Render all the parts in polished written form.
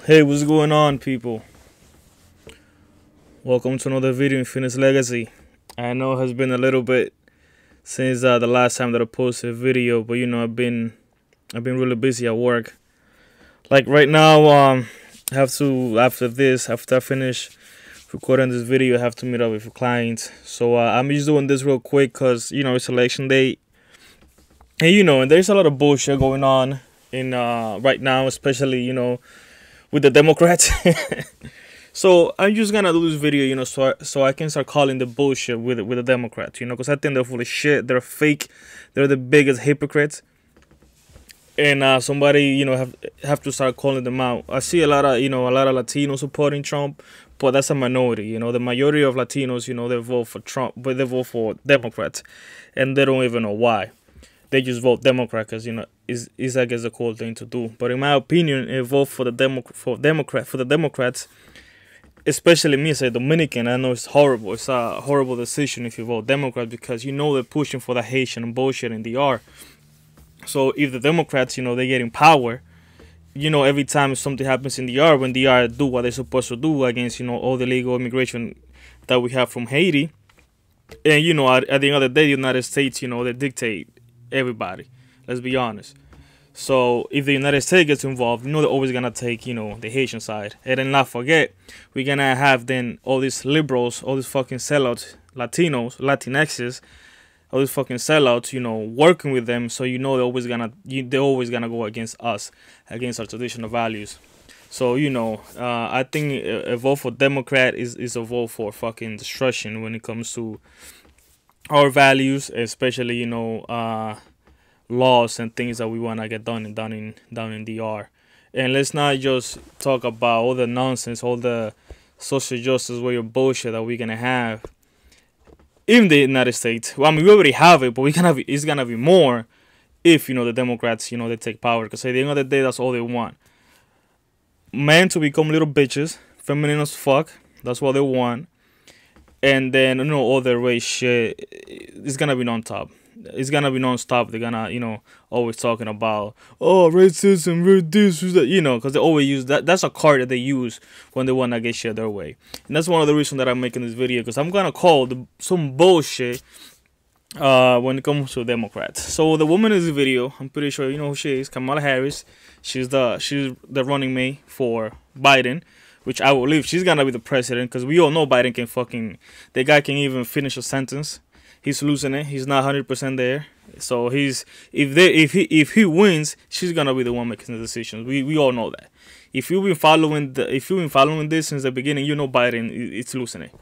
Hey, what's going on, people? Welcome to another video in Fitness Legacy. I know it has been a little bit since the last time that I posted a video, but I've been really busy at work. Like right now, I have to after I finish recording this video, I have to meet up with a client. So I'm just doing this real quick because it's election day, and there's a lot of bullshit going on in right now, especially with the Democrats. So I'm just gonna do this video, so I can start calling the bullshit with the Democrats, because I think they're full of shit. They're fake. They're the biggest hypocrites, and somebody, have to start calling them out. I see a lot of Latinos supporting Trump, but that's a minority. The majority of Latinos, they vote for Trump, but they vote for Democrats, and they don't even know why. They just vote Democrat because is I guess a cool thing to do. But in my opinion, a vote for the Democrats. Especially me as a Dominican, I know it's horrible. It's a horrible decision if you vote Democrat because they're pushing for the Haitian bullshit in DR. So if the Democrats, they get in power, every time something happens in DR, when DR do what they're supposed to do against, all the illegal immigration that we have from Haiti, and at the end of the day, the United States, they dictate everybody. Let's be honest. So if the United States gets involved, they're always gonna take, the Haitian side. And then not forget, we're gonna have then all these liberals, all these fucking sellouts, Latinos, Latinxes, all these fucking sellouts, working with them. So they're always gonna go against us, against our traditional values. So I think a vote for Democrat is a vote for fucking destruction when it comes to our values, especially laws and things that we want to get down in DR. And let's not just talk about all the nonsense, all the social justice warrior bullshit that we're gonna have in the United States. Well, I mean, we already have it, but it's gonna be more if the Democrats they take power. Because at the end of the day, that's all they want: men to become little bitches, feminine as fuck. That's what they want. And then all the race shit is gonna be on top. It's gonna be non-stop. They're gonna, always talking about, racism, this, that, because they always use that. That's a card that they use when they wanna get shit their way. And that's one of the reasons that I'm making this video, because I'm gonna call some bullshit when it comes to Democrats. So the woman in this video, I'm pretty sure you know who she is, Kamala Harris. She's the running mate for Biden, which I will believe she's gonna be the president, because we all know Biden the guy can even finish a sentence. He's losing it. He's not 100% there. So if he wins, she's gonna be the one making the decisions. We all know that. If you've been following this since the beginning, Biden it's losing it.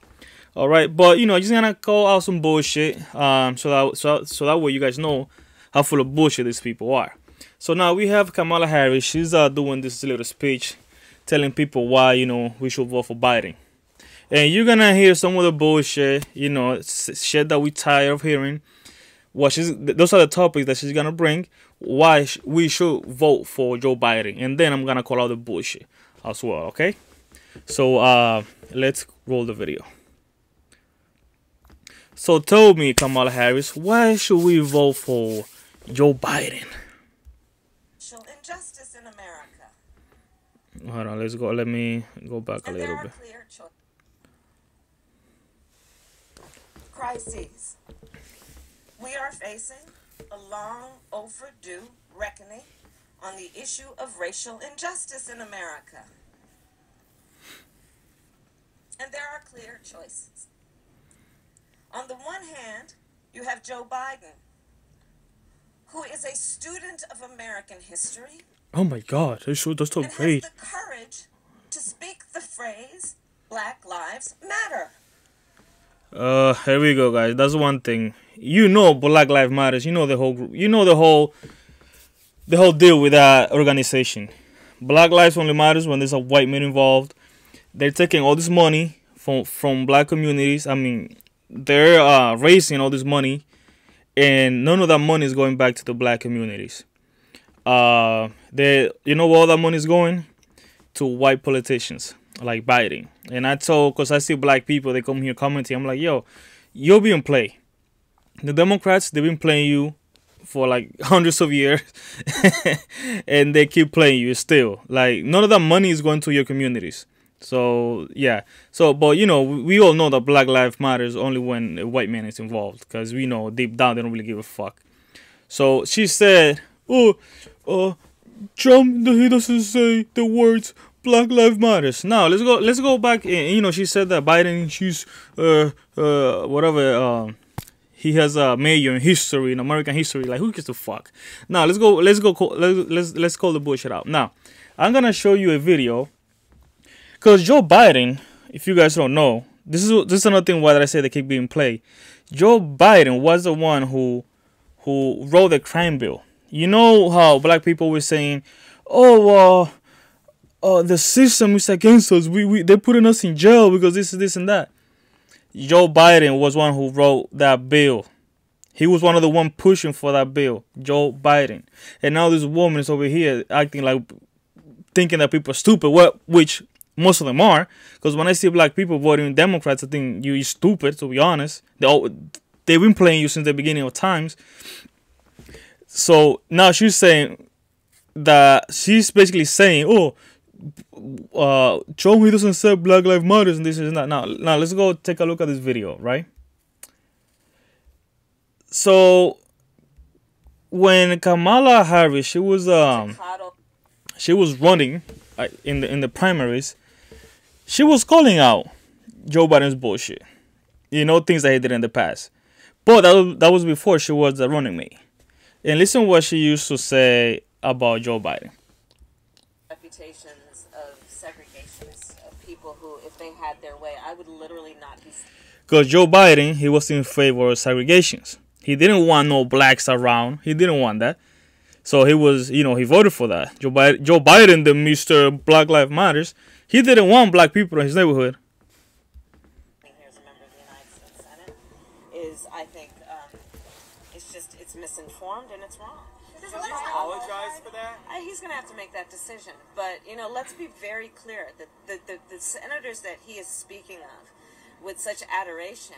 All right, but just gonna call out some bullshit. So that way you guys know how full of bullshit these people are. So now we have Kamala Harris. She's doing this little speech, telling people why we should vote for Biden. And you're gonna hear some of the bullshit, shit that we tired of hearing. Those are the topics that she's gonna bring. Why we should vote for Joe Biden, and then I'm gonna call out the bullshit as well. Okay, so let's roll the video. So tell me, Kamala Harris, why should we vote for Joe Biden? Injustice in America. Hold on, let's go. Let me go back a little bit. Crises. We are facing a long overdue reckoning on the issue of racial injustice in America. And there are clear choices. On the one hand, you have Joe Biden, who is a student of American history. Oh my God, that's so great. Has the courage to speak the phrase "Black Lives Matter." Here we go, guys. That's one thing. Black Lives Matters. The whole group. The whole deal with that organization. Black lives only matters when there's a white man involved. They're taking all this money from black communities. I mean, they're raising all this money, and none of that money is going back to the black communities. Where all that money is going? To white politicians like Biden. And because I see black people, they come here commenting. I'm like, yo, you're being played. The Democrats, they've been playing you for like hundreds of years, and they keep playing you still. Like none of that money is going to your communities. So yeah. So but you know we all know that Black Lives Matters only when a white man is involved, because we know deep down they don't really give a fuck. So she said, "Oh, Trump, he doesn't say the words Black Lives Matters." Now let's go back. And, you know, she said that Biden, she's whatever. He has a mayor in history, in American history. Like, who gives a fuck? Now let's call the bullshit out. Now I'm gonna show you a video, because Joe Biden, if you guys don't know, this is another thing why did I say they keep being played. Joe Biden was the one who wrote the crime bill. You know how black people were saying, "Oh, the system is against us. They're putting us in jail because this and that." Joe Biden was one who wrote that bill. He was one of the one pushing for that bill, Joe Biden. And now this woman is over here acting like, thinking that people are stupid, which most of them are. Because when I see black people voting Democrats, I think you're stupid, to be honest. They've been playing you since the beginning of times. So now she's saying that, she's basically saying, "Oh, Trump, he doesn't say Black Lives Matter and this and that." Now let's go take a look at this video, right? So when Kamala Harris, she was running in the primaries, she was calling out Joe Biden's bullshit. You know, things that he did in the past. But that was before she was the running mate. And listen what she used to say about Joe Biden. Reputations of segregationists, of people who, if they had their way, I would literally not be. Because Joe Biden, he was in favor of segregations. He didn't want no blacks around. He didn't want that. So he was, you know, he voted for that. Joe Biden, the Mr. Black Lives Matters, he didn't want black people in his neighborhood. Here's a member of the United States Senate. Is, I think, it's misinformed and it's wrong. Does he apologize for that? He's going to have to make that decision. But, you know, let's be very clear that the senators that he is speaking of with such adoration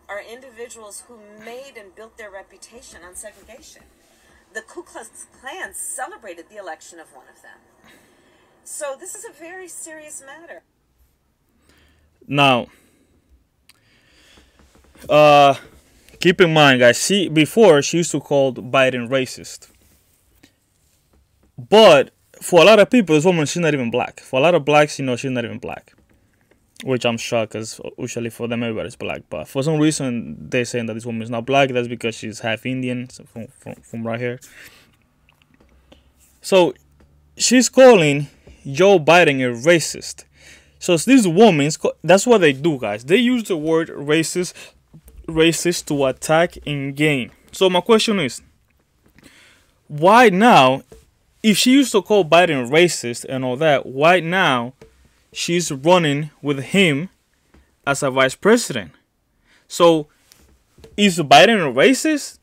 are individuals who made and built their reputation on segregation. The Ku Klux Klan celebrated the election of one of them. So this is a very serious matter. Now, keep in mind, guys, before she used to call Biden racist. But for a lot of people, this woman, she's not even black. For a lot of blacks, you know, she's not even black. Which I'm shocked, because usually for them, everybody's black. But for some reason, they're saying that this woman is not black. That's because she's half Indian, so from right here. So she's calling Joe Biden a racist. So these women, that's what they do, guys. They use the word racist to attack and gain. So my question is, why now, if she used to call Biden racist and all that, why now she's running with him as a vice president? So is Biden a racist?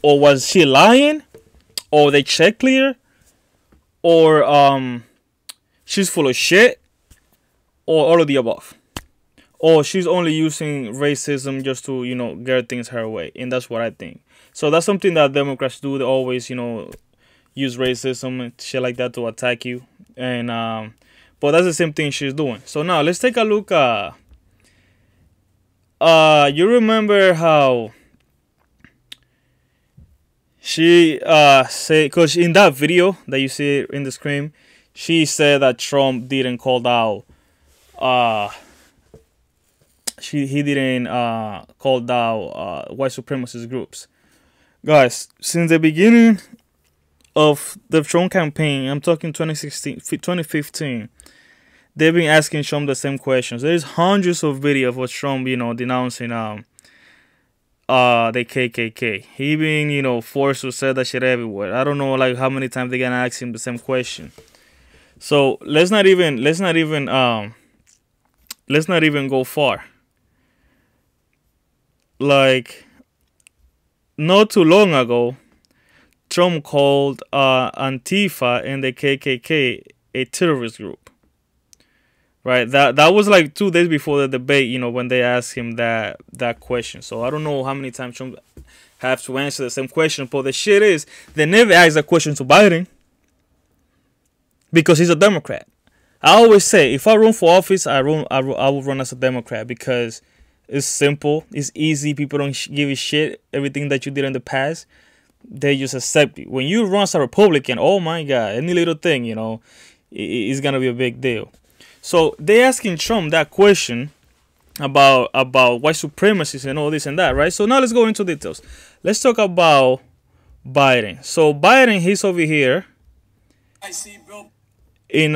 Or was she lying? Or they check clear? Or she's full of shit? Or all of the above? Or she's only using racism just to, you know, get things her way. And that's what I think. So that's something that Democrats do. They always, you know, use racism and shit like that to attack you. And but that's the same thing she's doing. So now let's take a look. You remember how she said, because in that video that you see in the screen, she said that Trump didn't call out he didn't call out white supremacist groups. Guys, since the beginning of the Trump campaign, I'm talking 2015, they've been asking Trump the same questions. There's hundreds of videos of Trump, you know, denouncing the KKK. He been, you know, forced to say that shit everywhere. I don't know, like, how many times they're gonna ask him the same question. So let's not even go far. Like, not too long ago, Trump called Antifa and the KKK a terrorist group. right? That was like 2 days before the debate, you know, when they asked him that question. So I don't know how many times Trump have to answer the same question. But the shit is, they never ask that question to Biden because he's a Democrat. I always say, if I run for office, I will run as a Democrat because it's simple, it's easy. People don't give a shit everything that you did in the past. They just accept you. When you run as a Republican, oh my God, any little thing, you know, it's gonna be a big deal. So they asking Trump that question about white supremacists and all this and that, right? So now let's go into details. Let's talk about Biden. So Biden, he's over here in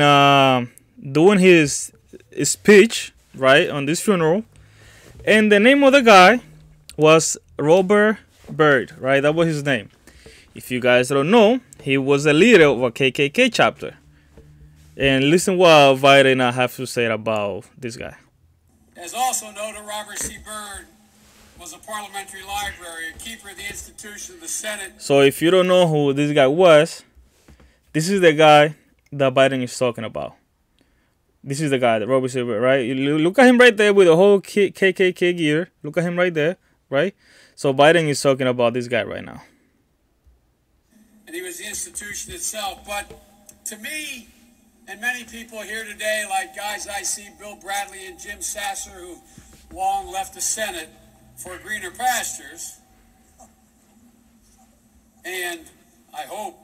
doing his speech, right, on this funeral, and the name of the guy was Robert Byrd, right? That was his name. If you guys don't know, he was a leader of a KKK chapter. And listen what Biden have to say about this guy. As also noted, Robert C. Byrd was a parliamentary library, a keeper of the institution of the Senate. So if you don't know who this guy was, this is the guy that Biden is talking about. This is the guy, that Robert C. Byrd, right? You look at him right there with the whole KKK gear. Look at him right there, right? So Biden is talking about this guy right now. And he was the institution itself. But to me, and many people here today, like guys I see, Bill Bradley and Jim Sasser, who long left the Senate for greener pastures, and I hope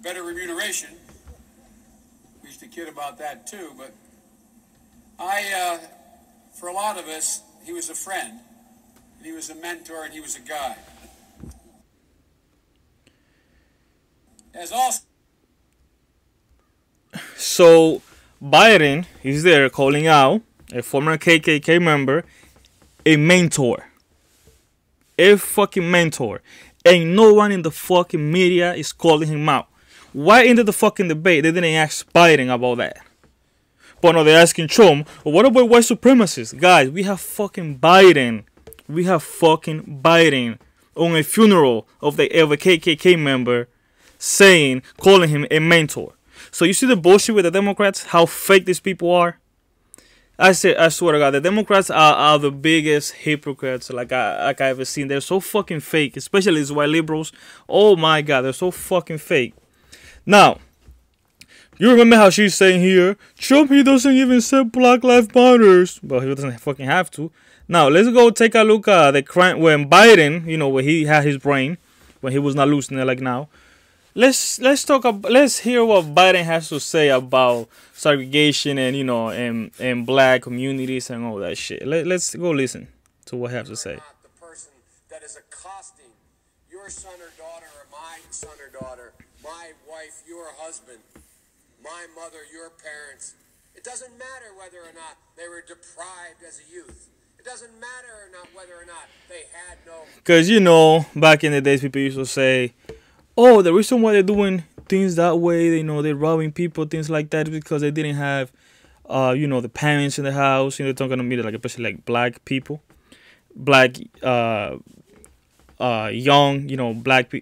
better remuneration. We used to kid about that too, but for a lot of us, he was a friend, and he was a mentor, and he was a guide. As also. So Biden is there calling out a former KKK member a mentor. A fucking mentor. And no one in the fucking media is calling him out. Why in the fucking debate they didn't ask Biden about that? But no, they're asking Trump, well, what about white supremacists? Guys, we have fucking Biden. We have fucking Biden on a funeral of a KKK member calling him a mentor. So you see the bullshit with the Democrats, how fake these people are? I swear to God, the Democrats are the biggest hypocrites like I ever seen. They're so fucking fake, especially these white liberals. Oh my God, they're so fucking fake. Now, you remember how she's saying here, Trump, he doesn't even say Black Lives Matters. Well, he doesn't fucking have to. Now, let's go take a look at the crime when Biden, you know, when he had his brain, when he was not losing it like now. Let's hear what Biden has to say about segregation and, you know, and black communities and all that shit. Let's go listen to what he has to say. Not the person that is accosting your son or daughter or my son or daughter, my wife, your husband, my mother, your parents. It doesn't matter whether or not they were deprived as a youth. It doesn't matter or not whether or not they had no. Because, you know, back in the days, people used to say, oh, the reason why they're doing things that way, you know, they're robbing people, things like that, because they didn't have, you know, the parents in the house. You know, they're talking to me like, especially like black people, black, young, you know, black,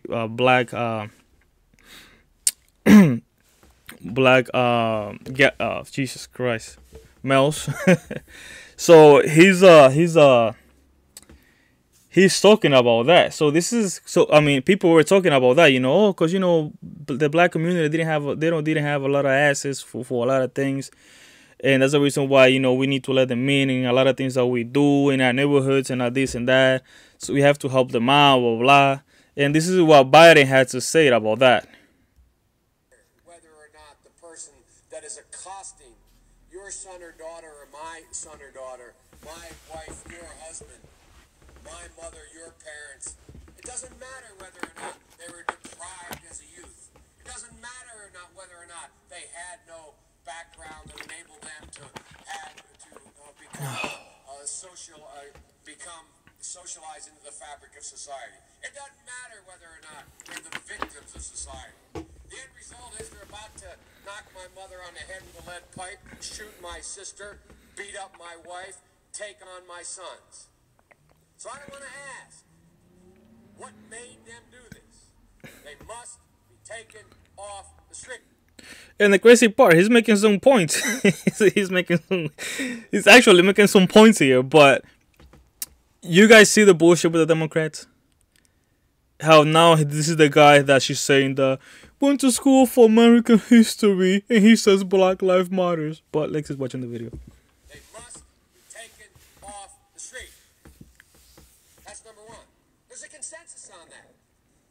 Jesus Christ, males. So he's talking about that. So this is, so I mean, people were talking about that, you know, because, you know, the black community didn't have a lot of access for a lot of things, and that's the reason why, you know, we need to let them in a lot of things that we do in our neighborhoods and all this and that. So we have to help them out, blah blah. And this is what Biden had to say about that. Whether or not the person that is accosting your son or daughter or my son or daughter, my wife, your husband, my mother, your parents. It doesn't matter whether or not they were deprived as a youth. It doesn't matter or not whether or not they had no background that enabled them to become socialized into the fabric of society. It doesn't matter whether or not they're the victims of society. The end result is they're about to knock my mother on the head with a lead pipe, shoot my sister, beat up my wife, take on my sons. So I want to ask, what made them do this? They must be taken off the street. And the crazy part, he's making some points. He's actually making some points here. But you guys see the bullshit with the Democrats? How now this is the guy that she's saying that went to school for American history and he says Black Lives Matters. But Lex is watching the video. They must be taken off the street. That's number one. There's a consensus on that.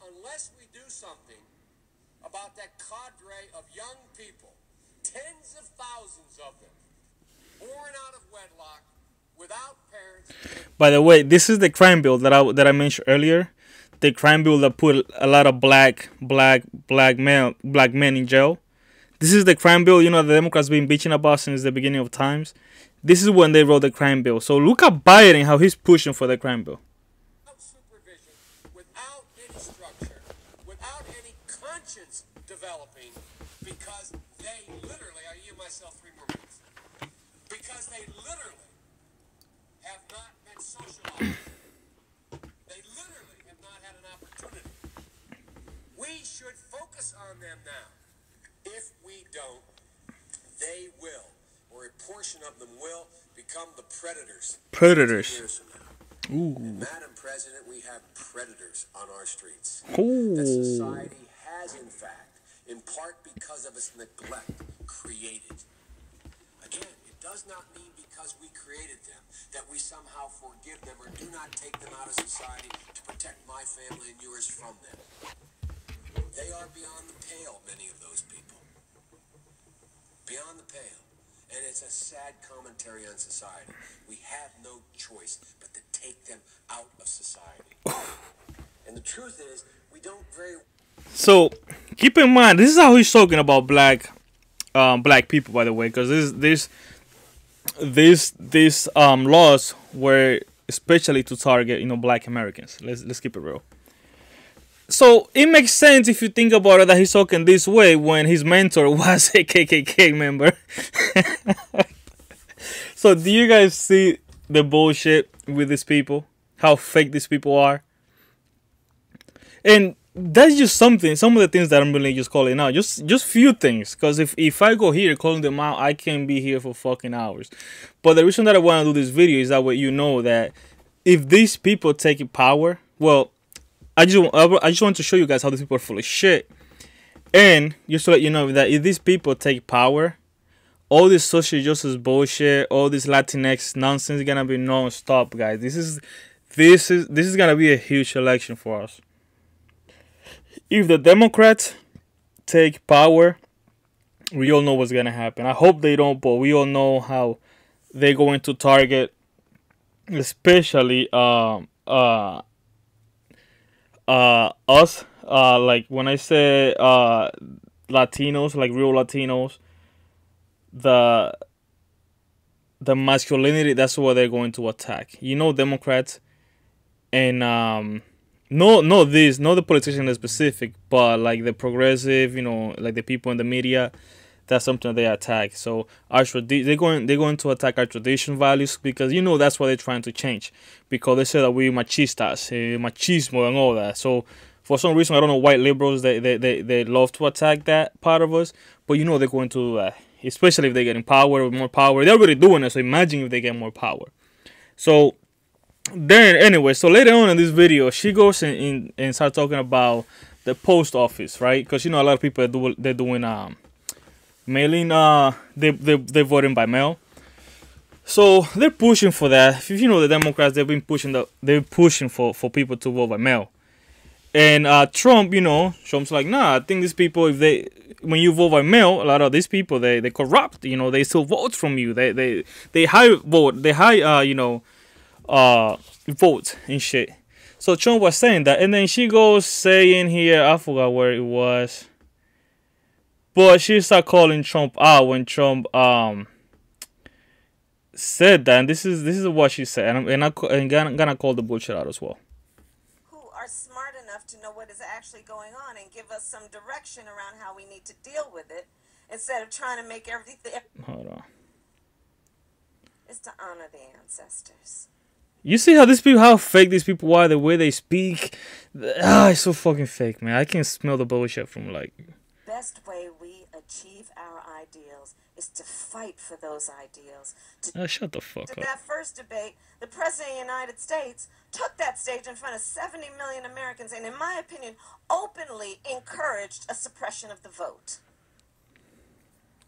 Unless we do something about that cadre of young people, tens of thousands of them, born out of wedlock, without parents. By the way, this is the crime bill that I mentioned earlier. The crime bill that put a lot of black men in jail. This is the crime bill, you know, the Democrats been bitching about since the beginning of times. This is when they wrote the crime bill. So look at Biden, how he's pushing for the crime bill. Without supervision, without any structure, without any conscience developing, because they literally, I give myself 3 more minutes, because they literally have not been socialized. They literally have not had an opportunity. We should focus on them now. If we don't, they will, or a portion of them will, become the predators. Predators. Years from now. Ooh. And Madam President, we have predators on our streets. Ooh. That society has, in fact, in part because of its neglect, created. Again, it does not mean because we created them that we somehow forgive them or do not take them out of society to protect my family and yours from them. They are beyond the pale, many of those people. Beyond the pale. And it's a sad commentary on society. We have no choice but to take them out of society. And the truth is, we don't very... So keep in mind, this is how he's talking about black people, by the way, because these laws were especially to target, you know, black Americans. Let's keep it real. So it makes sense if you think about it that he's talking this way when his mentor was a KKK member. So do you guys see the bullshit with these people? How fake these people are? And that's just some of the things that I'm really just calling out. Just few things. Because if I go here calling them out, I can be here for fucking hours. But the reason that I want to do this video is that way you know that if these people take power, well, I just want to show you guys how these people are full of shit. And just to let you know that if these people take power, all this social justice bullshit, all this Latinx nonsense is gonna be non-stop, guys. This is gonna be a huge election for us. If the Democrats take power, we all know what's gonna happen. I hope they don't, but we all know how they're going to target, especially us. Like when I say Latinos, like real Latinos, the masculinity, that's what they're going to attack. You know, Democrats and not the politician in specific, but like the progressive, you know, like the people in the media, that's something they attack. So they're going to attack our tradition values, because you know that's what they're trying to change, because they say that we machistas, machismo and all that. So for some reason, I don't know, white liberals, they love to attack that part of us, but you know they're going to do that, especially if they get in power, with more power. They're already doing it, so imagine if they get more power. So then anyway, so later on in this video, she goes and starts talking about the post office, right? Because you know a lot of people they're doing mailing, they're voting by mail. So they're pushing for that. If you know the Democrats, they're pushing for people to vote by mail. And Trump, you know, Trump's like, nah, I think these people, when you vote by mail, a lot of these people they corrupt, you know, they still vote from you. They high votes and shit. So Trump was saying that, and then she goes saying here, I forgot where it was, but she started calling Trump out when Trump said that, and this is what she said, and I'm gonna call the bullshit out as well. Who are smart enough to know what is actually going on and give us some direction around how we need to deal with it, instead of trying to make everything. Hold on. It's to honor the ancestors. You see how fake these people are, the way they speak. It's so fucking fake, man. I can smell the bullshit from like. Best way we achieve our ideals is to fight for those ideals. To Shut the fuck up. that first debate, the President of the United States took that stage in front of 70 million Americans and, in my opinion, openly encouraged a suppression of the vote.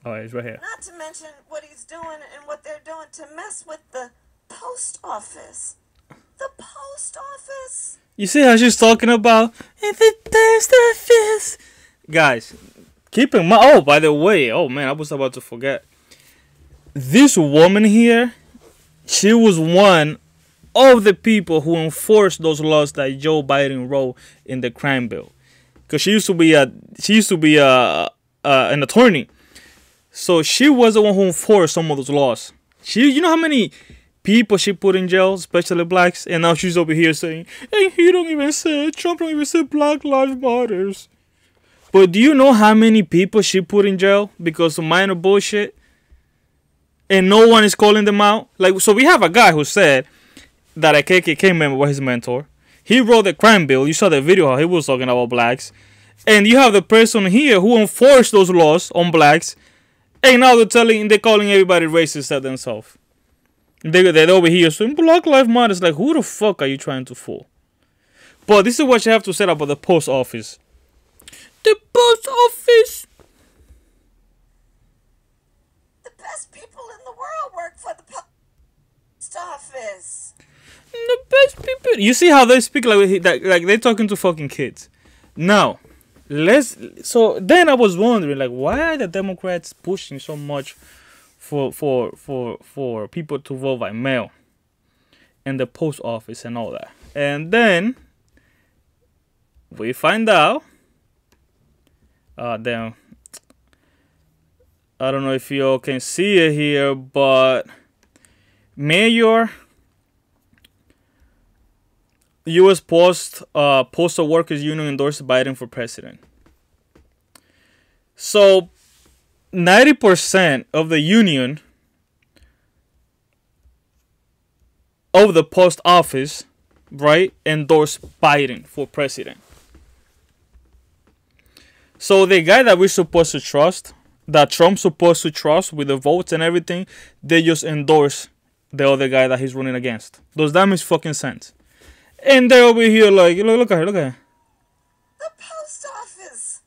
Oh, he's right here. Not to mention what he's doing and what they're doing to mess with the post office. The post office. You see how she's talking about the post office? Guys, keep in mind. Oh, by the way, oh man, I was about to forget. This woman here, she was one of the people who enforced those laws that Joe Biden wrote in the crime bill. Because she used to be an attorney. So she was the one who enforced some of those laws. You know how many people she put in jail, especially blacks, and now she's over here saying, "Hey, Trump don't even say Black Lives Matters." But do you know how many people she put in jail because of minor bullshit, and no one is calling them out? Like, so we have a guy who said that a KKK member was his mentor. He wrote the crime bill. You saw the video how he was talking about blacks, and you have the person here who enforced those laws on blacks. And now they're calling everybody racist at themselves. They're over here saying Black Lives Matter. Like, who the fuck are you trying to fool? But this is what you have to say about the post office. The post office. The best people in the world work for the post office. The best people. You see how they speak like they're talking to fucking kids. Now, so then I was wondering, like, why are the Democrats pushing so much for people to vote by mail and the post office and all that? And then we find out, then I don't know if you all can see it here, but Mayor U.S. Postal Workers Union endorsed Biden for president. So 90% of the union of the post office, right, endorsed Biden for president. So the guy that we're supposed to trust, that Trump's supposed to trust with the votes and everything, they just endorse the other guy that he's running against. Does that make fucking sense? And they're over here like, look at her, look at her. The post office.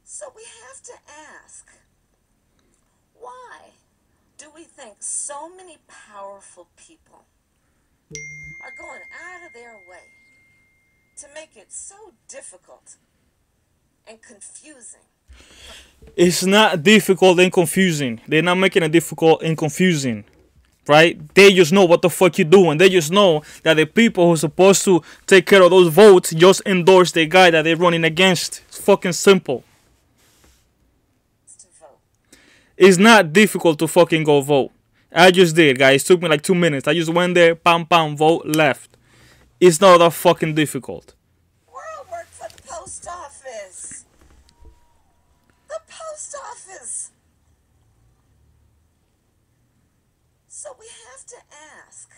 So we have to ask, why do we think so many powerful people are going out of their way to make it so difficult and confusing? It's not difficult and confusing. They're not making it difficult and confusing. Right? They just know what the fuck you're doing. They just know that the people who are supposed to take care of those votes just endorse the guy that they're running against. It's fucking simple. It's not difficult to fucking go vote. I just did, guys. It took me like 2 minutes. I just went there, bam, bam, vote, left. It's not that fucking difficult. World work for the post office. The post office. So we have to ask,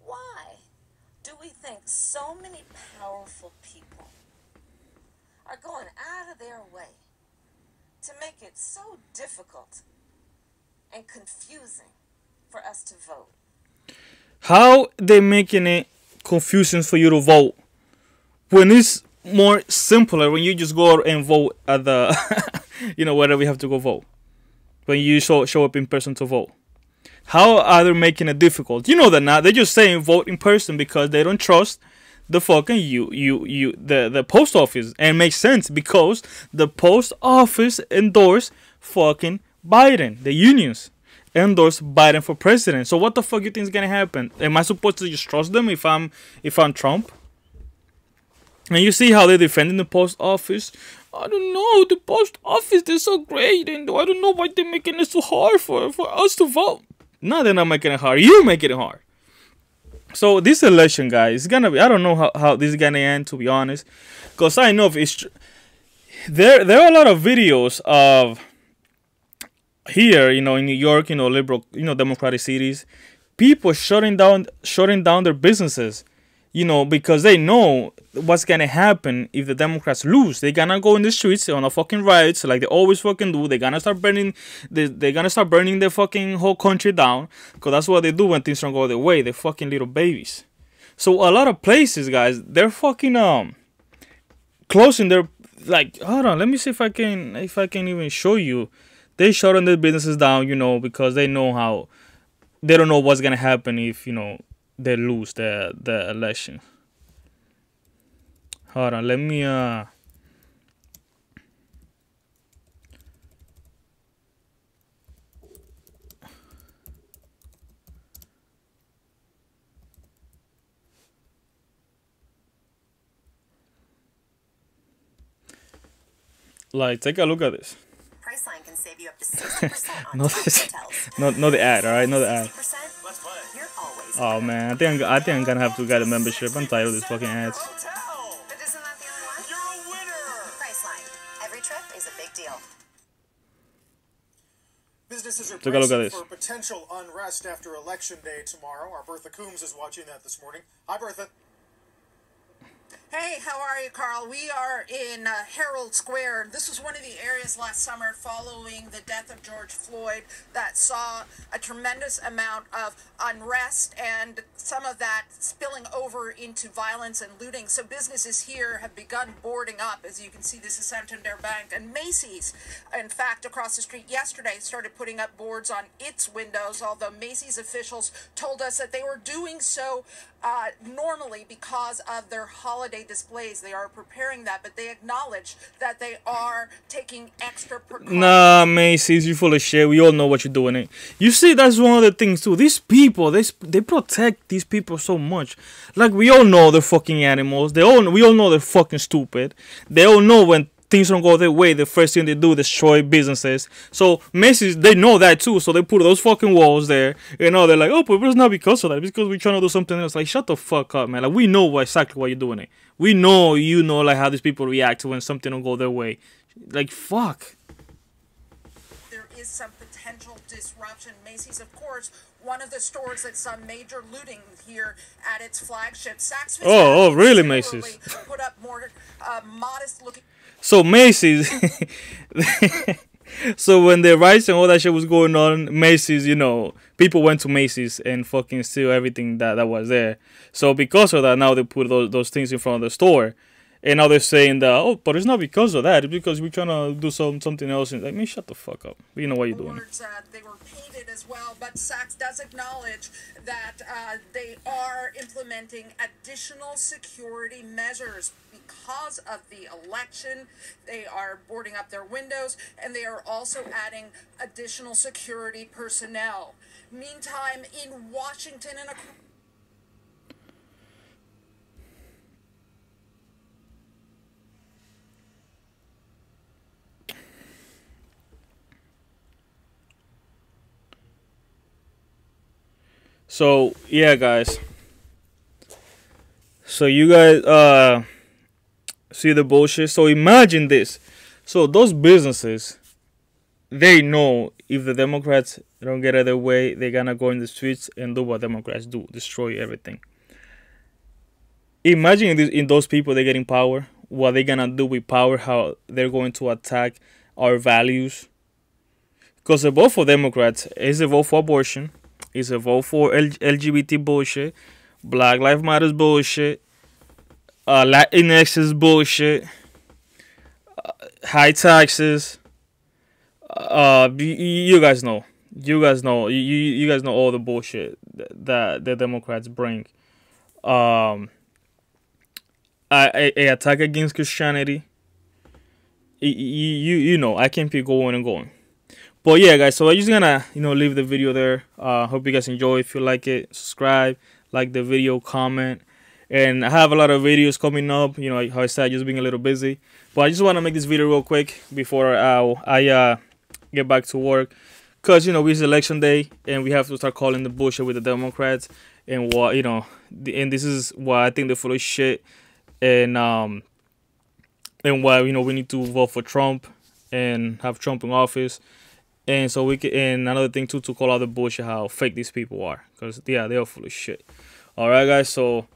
why do we think so many powerful people are going out of their way to make it so difficult and confusing for us to vote? How they making it confusing for you to vote when it's more simpler when you just go and vote at the, wherever you have to go vote. When you show up in person to vote. How are they making it difficult? You know they're not. They're just saying vote in person because they don't trust the fucking the post office. And it makes sense because the post office endorsed fucking Biden. The unions endorsed Biden for president. So what the fuck you think is gonna happen? Am I supposed to just trust them if I'm Trump? And you see how they're defending the post office. I don't know, the post office, they're so great, and I don't know why they're making it so hard for us to vote. No, they're not making it hard. You're making it hard. So this election, guys, is gonna be, I don't know how this is gonna end, to be honest. Because I know if it's there are a lot of videos of here, in New York, liberal, democratic cities, people shutting down their businesses You know, because they know what's gonna happen if the Democrats lose. They're gonna go in the streets on a fucking riots like they always fucking do. They're gonna start burning. They're gonna start burning the fucking whole country down. Cause that's what they do when things don't go their way. They're fucking little babies. So a lot of places, guys, they're fucking closing their, like, hold on, let me see if I can even show you. They shutting their businesses down, you know, because they know how they don't know what's gonna happen if, you know, they lose the election. Hold on, let me like take a look at this. Priceline can save you up to 60% on No, not the ad, all right, not the ad. You're always Oh man, I think I'm gonna have to get a membership. I'm tired of these fucking ads. But isn't that the only one? You're a winner! Priceline. Every trip is a big deal. Businesses are Take a look at bracing this. for potential unrest after Election Day tomorrow. Our Bertha Coombs is watching that this morning. Hi, Bertha. Hey, how are you, Carl? We are in Herald Square. This was one of the areas last summer following the death of George Floyd that saw a tremendous amount of unrest and some of that spilling over into violence and looting. So businesses here have begun boarding up. As you can see, this is Santander Bank and Macy's. In fact, across the street yesterday started putting up boards on its windows, although Macy's officials told us that they were doing so normally because of their holiday displays. They are preparing that, but they acknowledge that they are taking extra precautions. Nah, Macy's, you full of shit. We all know what you're doing. You see, that's one of the things too. These people, they protect these people so much. Like, we all know they're fucking animals. We all know they're fucking stupid. They all know when things don't go their way, the first thing they do is destroy businesses. So Macy's, they know that too. So they put those fucking walls there. You know, they're like, oh, but it's not because of that. It's because we're trying to do something else. Like, shut the fuck up, man. Like, we know exactly why you're doing it. We know, you know, like, how these people react to when something don't go their way. Like, fuck. There is some potential disruption. Macy's, of course, one of the stores that saw major looting here at its flagship. Saks Fifth Oh, really, similarly Macy's? put up more modest-looking. So Macy's, so when the riots and all that shit was going on, Macy's, you know, people went to Macy's and fucking steal everything that was there. So because of that, now they put those things in front of the store. And now they're saying that, oh, but it's not because of that. It's because we're trying to do something else. And like, man, shut the fuck up. You know what you're doing. Boards, they were painted as well, but Saks does acknowledge that they are implementing additional security measures because of the election. They are boarding up their windows, and they are also adding additional security personnel. Meantime, in Washington and across So yeah, guys. So you guys see the bullshit. So imagine this. So those businesses, they know if the Democrats don't get out of their way, they're gonna go in the streets and do what Democrats do, destroy everything. Imagine in those people they're getting power, what they're gonna do with power, how they're going to attack our values. Because the vote for Democrats is a vote for abortion. It's a vote for LGBT bullshit, Black Lives Matter bullshit, Latinx is bullshit, high taxes. You guys know. You guys know. You guys know all the bullshit that the Democrats bring. A attack against Christianity. You know. I can keep going and going. But yeah, guys, so I'm just gonna, leave the video there. Hope you guys enjoy. If you like it, subscribe, like the video, comment. And I have a lot of videos coming up. You know, how I said, just being a little busy. But I just want to make this video real quick before I get back to work. Because, it's election day, and we have to start calling the bullshit with the Democrats. And what, and this is why I think they're full of shit. And why, we need to vote for Trump and have Trump in office. And so we can, and another thing too, to call out the bullshit, how fake these people are, because yeah, they are full of shit. All right, guys. So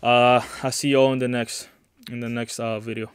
I'll see you all in the next video.